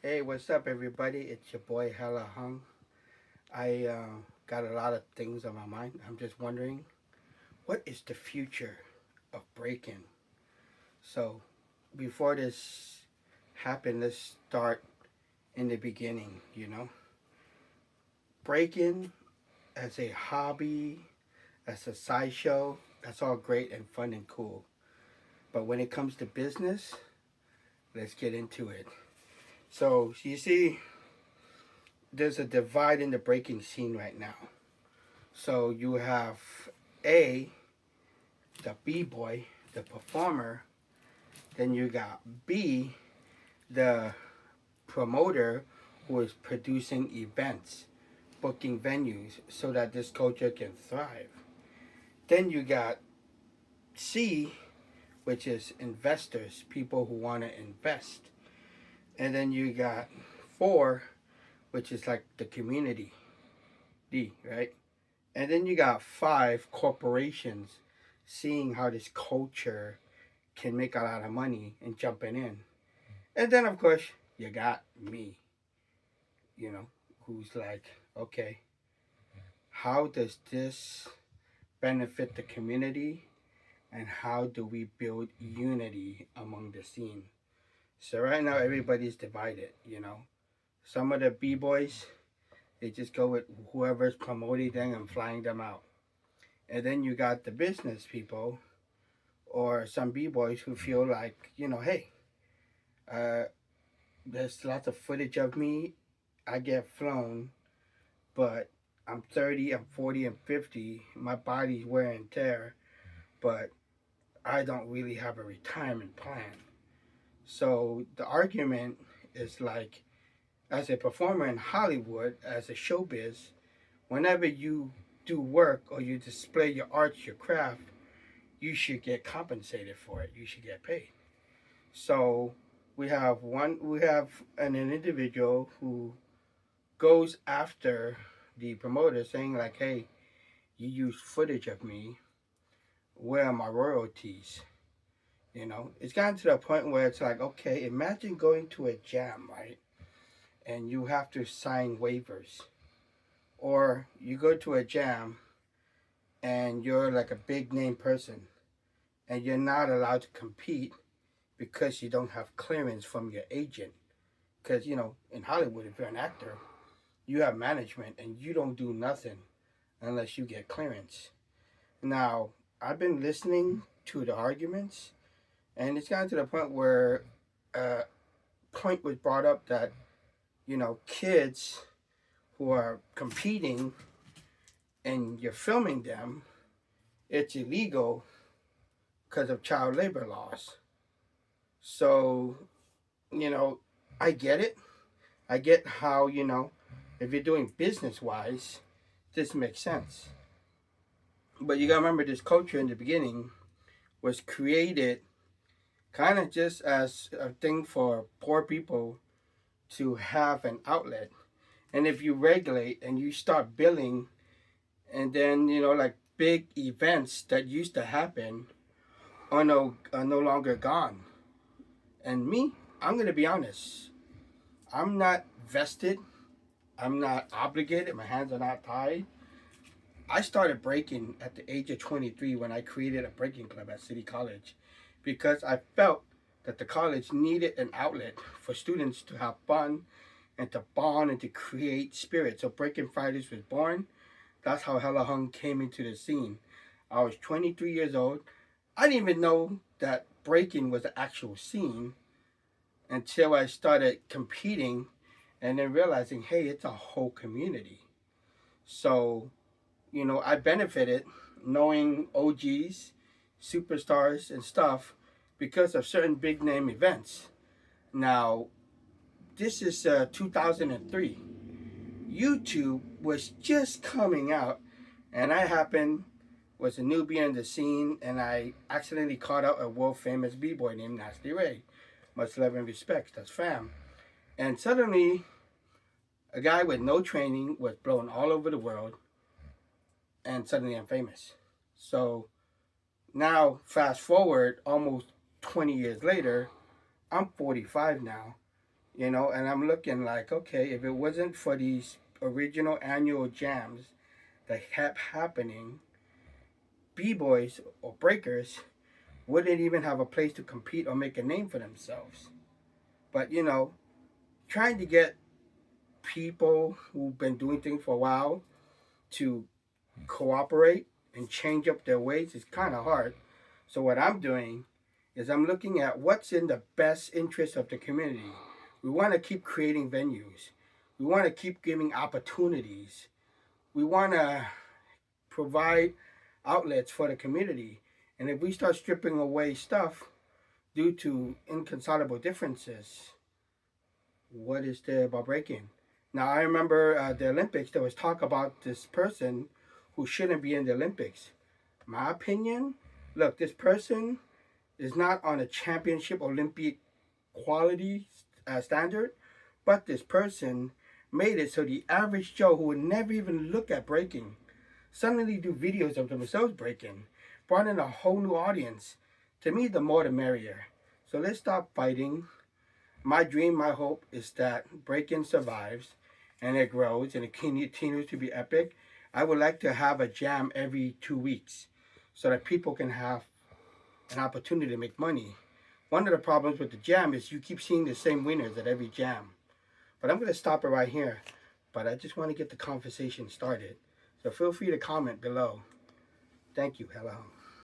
Hey, what's up, everybody? It's your boy hELLA Hung. I got a lot of things on my mind. I'm just wondering, what is the future of breaking? So, before this happen, let's start in the beginning. Breaking as a hobby, as a sideshow, that's all great and fun and cool. But when it comes to business, let's get into it. So, you see, there's a divide in the breaking scene right now. So you have A, the B-boy, the performer. Then you got B, the promoter who is producing events, booking venues so that this culture can thrive. Then you got C, which is investors, people who want to invest. And then you got 4, which is like the community, D, right? And then you got 5, corporations seeing how this culture can make a lot of money and jumping in. And then, of course, you got me, who's like, okay, how does this benefit the community and how do we build unity among the scene? So, right now, everybody's divided. Some of the B boys, they just go with whoever's promoting them and flying them out. And then you got the business people or some B boys who feel like, hey, uh, there's lots of footage of me. I get flown, but I'm 30, I'm 40, I'm 50. My body's wear and tear, but I don't really have a retirement plan. So the argument is like, as a performer in Hollywood, as a showbiz, whenever you do work or you display your art, your craft, you should get compensated for it. You should get paid. So we have an individual who goes after the promoter saying like, hey, you use footage of me, where are my royalties? It's gotten to the point where it's like, okay, imagine going to a jam, right? And you have to sign waivers. Or you go to a jam and you're like a big name person and you're not allowed to compete because you don't have clearance from your agent. Because, in Hollywood, if you're an actor, you have management and you don't do nothing unless you get clearance. Now, I've been listening to the arguments, and it's gotten to the point where a point was brought up that, kids who are competing and you're filming them, it's illegal because of child labor laws. So, you know, I get it. I get how, if you're doing business wise, this makes sense. But you gotta remember this culture in the beginning was created kind of just as a thing for poor people to have an outlet. And if you regulate and you start billing, and then, like big events that used to happen are no longer gone. And me, I'm going to be honest, I'm not vested, I'm not obligated, my hands are not tied. I started breaking at the age of 23 when I created a breaking club at City College because I felt that the college needed an outlet for students to have fun and to bond and to create spirit. So Breaking Fridays was born. That's how hELLA Hung came into the scene. I was 23 years old. I didn't even know that breaking was an actual scene until I started competing and then realizing, hey, it's a whole community. So, I benefited knowing OGs, superstars, and stuff because of certain big name events. Now, this is 2003. YouTube was just coming out, and I was a newbie in the scene, and I accidentally caught out a world famous b-boy named Nasty Ray. Much love and respect, that's fam. And suddenly, a guy with no training was blown all over the world, and suddenly I'm famous. So now, fast forward almost 20 years later, I'm 45 now. you know, and I'm looking like, okay, if it wasn't for these original annual jams that kept happening, b-boys or breakers wouldn't even have a place to compete or make a name for themselves. But you know, trying to get people who've been doing things for a while to cooperate and change up their ways is kind of hard. So what I'm doing is I'm looking at what's in the best interest of the community. We want to keep creating venues. We want to keep giving opportunities. We want to provide outlets for the community. And if we start stripping away stuff due to inconsolable differences, what is there about breaking? Now, I remember the Olympics, there was talk about this person who shouldn't be in the Olympics. My opinion, look, this person is not on a championship Olympic quality standard, but this person made it so the average Joe who would never even look at breaking suddenly do videos of themselves breaking, brought in a whole new audience. To me, the more the merrier. So let's stop fighting. My dream, my hope is that breaking survives and it grows and it continues to be epic. I would like to have a jam every 2 weeks so that people can have an opportunity to make money. One of the problems with the jam is you keep seeing the same winners at every jam. But I'm going to stop it right here. But I just want to get the conversation started. So feel free to comment below. Thank you. Hello.